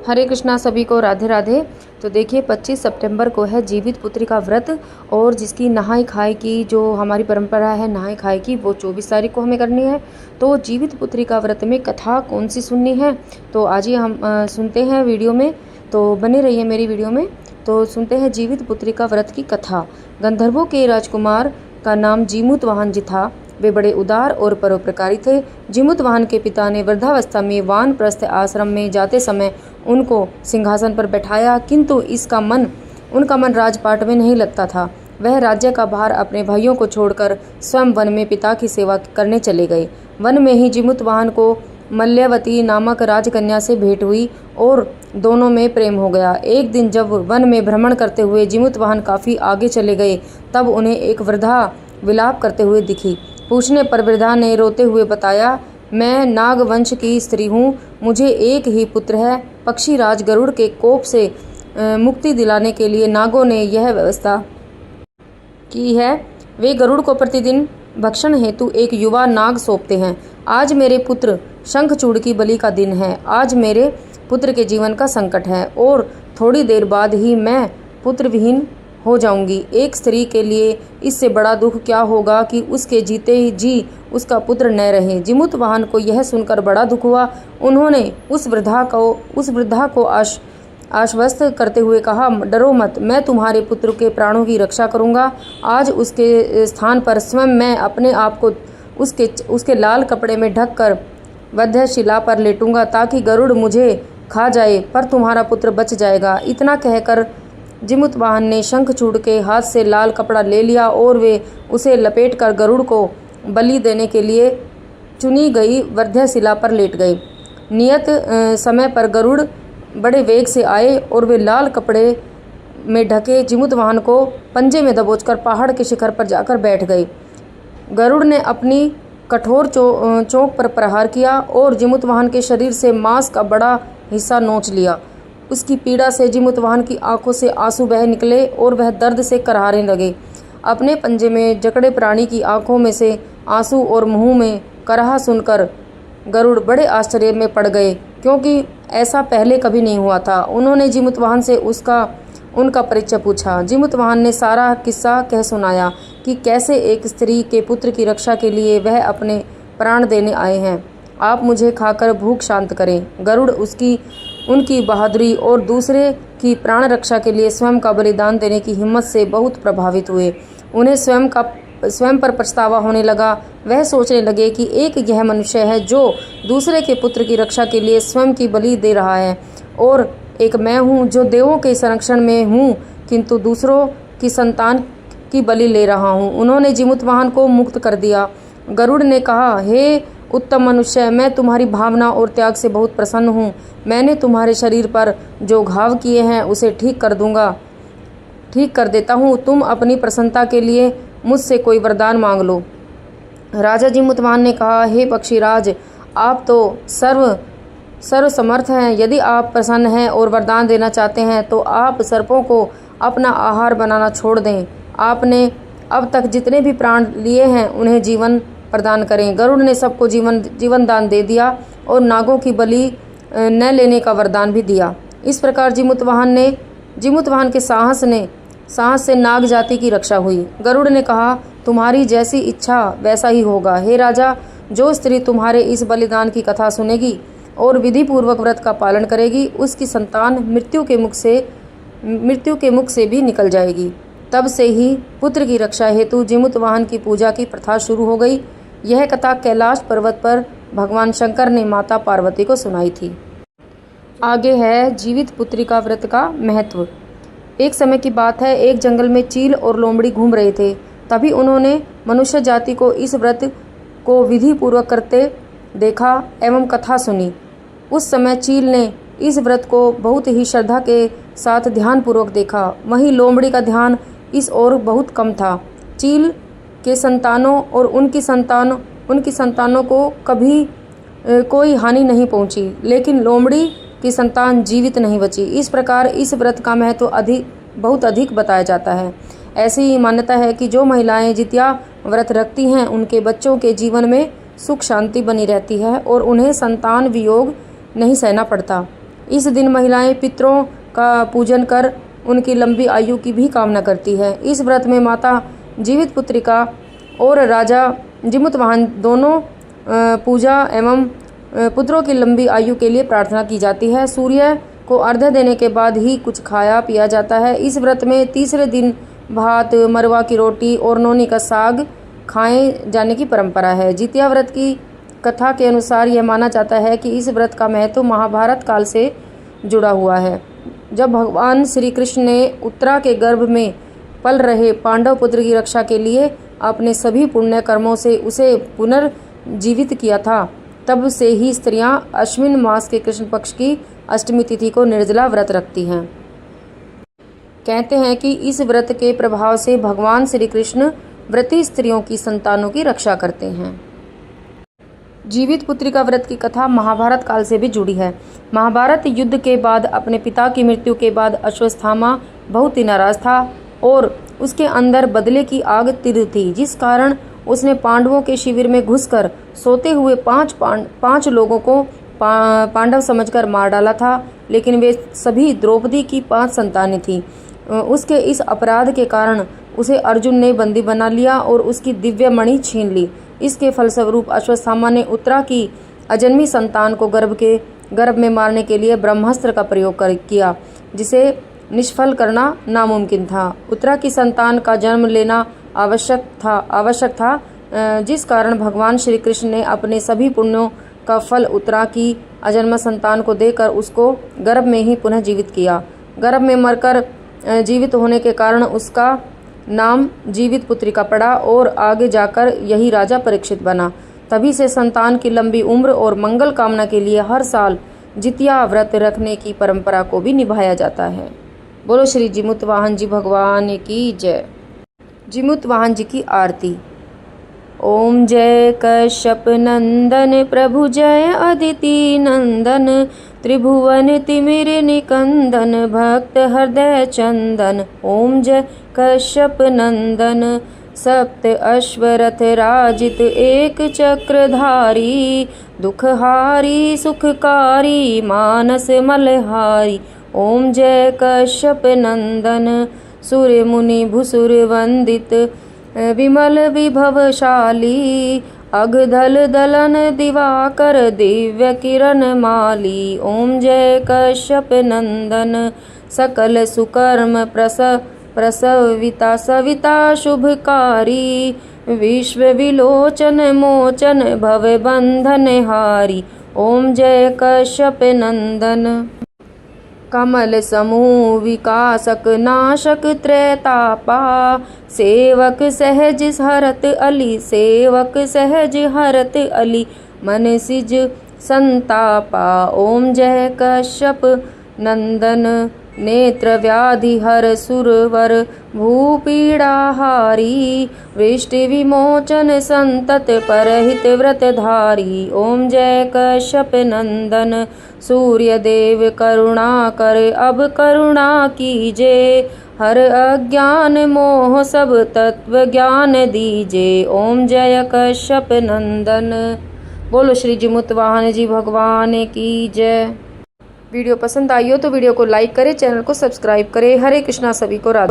हरे कृष्णा, सभी को राधे राधे। तो देखिए 25 सितंबर को है जीवित पुत्री का व्रत, और जिसकी नहाई खाई की जो हमारी परंपरा है नहाई खाई की, वो 24 तारीख को हमें करनी है। तो जीवित पुत्री का व्रत में कथा कौन सी सुननी है, तो आज ही हम सुनते हैं वीडियो में। तो बने रहिए मेरी वीडियो में। तो सुनते हैं जीवित पुत्री का व्रत की कथा। गंधर्वों के राजकुमार का नाम जीमूतवाहन जी था। वे बड़े उदार और परोपकारी थे। जीमूतवाहन के पिता ने वृद्धावस्था में वानप्रस्थ आश्रम में जाते समय उनको सिंहासन पर बैठाया, किंतु उनका मन राजपाट में नहीं लगता था। वह राज्य का भार अपने भाइयों को छोड़कर स्वयं वन में पिता की सेवा करने चले गए। वन में ही जीमूतवाहन को मल्यवती नामक राजकन्या से भेंट हुई और दोनों में प्रेम हो गया। एक दिन जब वन में भ्रमण करते हुए जीमूतवाहन काफ़ी आगे चले गए, तब उन्हें एक वृद्धा विलाप करते हुए दिखी। पूछने पर वृद्धा ने रोते हुए बताया, मैं नागवंश की स्त्री हूँ, मुझे एक ही पुत्र है। पक्षीराज गरुड़ के कोप से मुक्ति दिलाने के लिए नागों ने यह व्यवस्था की है। वे गरुड़ को प्रतिदिन भक्षण हेतु एक युवा नाग सौंपते हैं। आज मेरे पुत्र शंखचूड़ की बलि का दिन है। आज मेरे पुत्र के जीवन का संकट है और थोड़ी देर बाद ही मैं पुत्र विहीन हो जाऊंगी। एक स्त्री के लिए इससे बड़ा दुख क्या होगा कि उसके जीते जी उसका पुत्र न रहे। जीमूतवाहन को यह सुनकर बड़ा दुख हुआ। उन्होंने उस वृद्धा को आश्वस्त करते हुए कहा, डरो मत, मैं तुम्हारे पुत्र के प्राणों की रक्षा करूंगा। आज उसके स्थान पर स्वयं मैं अपने आप को उसके लाल कपड़े में ढककर वध्यशिला पर लेटूंगा, ताकि गरुड़ मुझे खा जाए पर तुम्हारा पुत्र बच जाएगा। इतना कहकर जीमूतवाहन ने शंखचूड़ के हाथ से लाल कपड़ा ले लिया और वे उसे लपेटकर गरुड़ को बलि देने के लिए चुनी गई वध्यशिला पर लेट गए। नियत समय पर गरुड़ बड़े वेग से आए और वे लाल कपड़े में ढके जीमूतवाहन को पंजे में दबोचकर पहाड़ के शिखर पर जाकर बैठ गए। गरुड़ ने अपनी कठोर चोंच पर प्रहार किया और जीमूतवाहन के शरीर से मांस का बड़ा हिस्सा नोच लिया। उसकी पीड़ा से जीमूतवाहन की आंखों से आंसू बह निकले और वह दर्द से कराहने लगे। अपने पंजे में जकड़े प्राणी की आंखों में से आंसू और मुंह में कराह सुनकर गरुड़ बड़े आश्चर्य में पड़ गए, क्योंकि ऐसा पहले कभी नहीं हुआ था। उन्होंने जीमूतवाहन से उनका परिचय पूछा। जीमूतवाहन ने सारा किस्सा कह सुनाया कि कैसे एक स्त्री के पुत्र की रक्षा के लिए वह अपने प्राण देने आए हैं। आप मुझे खाकर भूख शांत करें। गरुड़ उनकी बहादुरी और दूसरे की प्राण रक्षा के लिए स्वयं का बलिदान देने की हिम्मत से बहुत प्रभावित हुए। उन्हें स्वयं पर पछतावा होने लगा। वह सोचने लगे कि एक यह मनुष्य है जो दूसरे के पुत्र की रक्षा के लिए स्वयं की बलि दे रहा है, और एक मैं हूँ जो देवों के संरक्षण में हूँ किंतु दूसरों की संतान की बलि ले रहा हूँ। उन्होंने जीमूतवाहन को मुक्त कर दिया। गरुड़ ने कहा, हे उत्तम मनुष्य, मैं तुम्हारी भावना और त्याग से बहुत प्रसन्न हूँ। मैंने तुम्हारे शरीर पर जो घाव किए हैं उसे ठीक कर देता हूँ। तुम अपनी प्रसन्नता के लिए मुझसे कोई वरदान मांग लो। राजा जीमूतवाहन ने कहा, हे पक्षीराज, आप तो सर्वसमर्थ हैं। यदि आप प्रसन्न हैं और वरदान देना चाहते हैं तो आप सर्पों को अपना आहार बनाना छोड़ दें। आपने अब तक जितने भी प्राण लिए हैं उन्हें जीवन प्रदान करें। गरुड़ ने सबको जीवन दान दे दिया और नागों की बलि न लेने का वरदान भी दिया। इस प्रकार जीमूतवाहन के साहस से नाग जाति की रक्षा हुई। गरुड़ ने कहा, तुम्हारी जैसी इच्छा वैसा ही होगा। हे राजा, जो स्त्री तुम्हारे इस बलिदान की कथा सुनेगी और विधि पूर्वक व्रत का पालन करेगी, उसकी संतान मृत्यु के मुख से भी निकल जाएगी। तब से ही पुत्र की रक्षा हेतु जीमूतवाहन की पूजा की प्रथा शुरू हो गई। यह कथा कैलाश पर्वत पर भगवान शंकर ने माता पार्वती को सुनाई थी। आगे है जीवित पुत्री का व्रत का महत्व। एक समय की बात है, एक जंगल में चील और लोमड़ी घूम रहे थे। तभी उन्होंने मनुष्य जाति को इस व्रत को विधि पूर्वक करते देखा एवं कथा सुनी। उस समय चील ने इस व्रत को बहुत ही श्रद्धा के साथ ध्यानपूर्वक देखा। वहीं लोमड़ी का ध्यान इस ओर बहुत कम था। चील के संतानों और उनकी संतानों को कभी कोई हानि नहीं पहुंची, लेकिन लोमड़ी की संतान जीवित नहीं बची। इस प्रकार इस व्रत का महत्व बहुत अधिक बताया जाता है। ऐसी ही मान्यता है कि जो महिलाएं जितिया व्रत रखती हैं उनके बच्चों के जीवन में सुख शांति बनी रहती है और उन्हें संतान वियोग नहीं सहना पड़ता। इस दिन महिलाएं पितरों का पूजन कर उनकी लंबी आयु की भी कामना करती है। इस व्रत में माता जीवितपुत्रिका और राजा जीमूतवाहन दोनों पूजा एवं पुत्रों की लंबी आयु के लिए प्रार्थना की जाती है। सूर्य को अर्घ्य देने के बाद ही कुछ खाया पिया जाता है। इस व्रत में तीसरे दिन भात, मरवा की रोटी और नौनी का साग खाए जाने की परंपरा है। जितिया व्रत की कथा के अनुसार यह माना जाता है कि इस व्रत का महत्व महाभारत काल से जुड़ा हुआ है, जब भगवान श्री कृष्ण ने उत्तरा के गर्भ में पल रहे पांडव पुत्र की रक्षा के लिए अपने सभी पुण्य कर्मों से उसे पुनर्जीवित किया था। तब से ही स्त्रियां अश्विन मास के कृष्ण पक्ष की अष्टमी तिथि को निर्जला व्रत रखती हैं। कहते हैं कि इस व्रत के प्रभाव से भगवान श्री कृष्ण व्रती स्त्रियों की संतानों की रक्षा करते हैं। जीवितपुत्रिका व्रत की कथा महाभारत काल से भी जुड़ी है। महाभारत युद्ध के बाद अपने पिता की मृत्यु के बाद अश्वत्थामा बहुत ही नाराज था और उसके अंदर बदले की आग तिर थी, जिस कारण उसने पांडवों के शिविर में घुसकर सोते हुए पांच लोगों को पांडव समझकर मार डाला था, लेकिन वे सभी द्रौपदी की 5 संतानें थीं। उसके इस अपराध के कारण उसे अर्जुन ने बंदी बना लिया और उसकी दिव्य मणि छीन ली। इसके फलस्वरूप अश्वत्थामा ने उत्तरा की अजन्मी संतान को गर्भ में मारने के लिए ब्रह्मास्त्र का प्रयोग किया, जिसे निष्फल करना नामुमकिन था। उत्तरा की संतान का जन्म लेना आवश्यक था, जिस कारण भगवान श्री कृष्ण ने अपने सभी पुण्यों का फल उत्तरा की अजन्मा संतान को देकर उसको गर्भ में ही पुनः जीवित किया। गर्भ में मरकर जीवित होने के कारण उसका नाम जीवितपुत्रिका पड़ा और आगे जाकर यही राजा परीक्षित बना। तभी से संतान की लंबी उम्र और मंगल कामना के लिए हर साल जितिया व्रत रखने की परंपरा को भी निभाया जाता है। बोलो श्री जीमूतवाहन जी भगवान की जय। जीमूतवाहन जी की आरती। ओम जय कश्यप नंदन प्रभु जय अदिति नंदन त्रिभुवन तिमिर निकंदन भक्त हृदय चंदन। ओम जय कश्यप नंदन सप्त अश्वरथ राजित एक चक्रधारी दुखहारी सुखकारी मानस मलहारी। ओम जय कश्यप नंदन सूर्य मुनि भूसुर वंदित विमल विभवशाली अघधल दलन दिवाकर दिव्य किरण माली। ओम जय कश्यप नंदन सकल सुकर्म प्रसविता सविता शुभकारी विश्व विलोचन मोचन भव बंधन हारी। ओम जय कश्यप नंदन कमल समूह विकासक नाशक त्रैतापा सेवक सहज हरत अली सेवक सहज हरत अली मन सिज संतापा। ओम जय कश्यप नंदन नेत्र व्याधि हर सुरवर भूपीड़ाहारी वृष्टि विमोचन संतत परहित व्रतधारी। ओम जय कश्यप नंदन सूर्य देव करुणा कर अब करुणा कीजे हर अज्ञान मोह सब तत्व ज्ञान दीजे। ओम जय कश्यप नंदन। बोलो श्री जीमूतवाहन जी भगवान की जय। वीडियो पसंद आई हो तो वीडियो को लाइक करें, चैनल को सब्सक्राइब करें। हरे कृष्णा। सभी को राधे।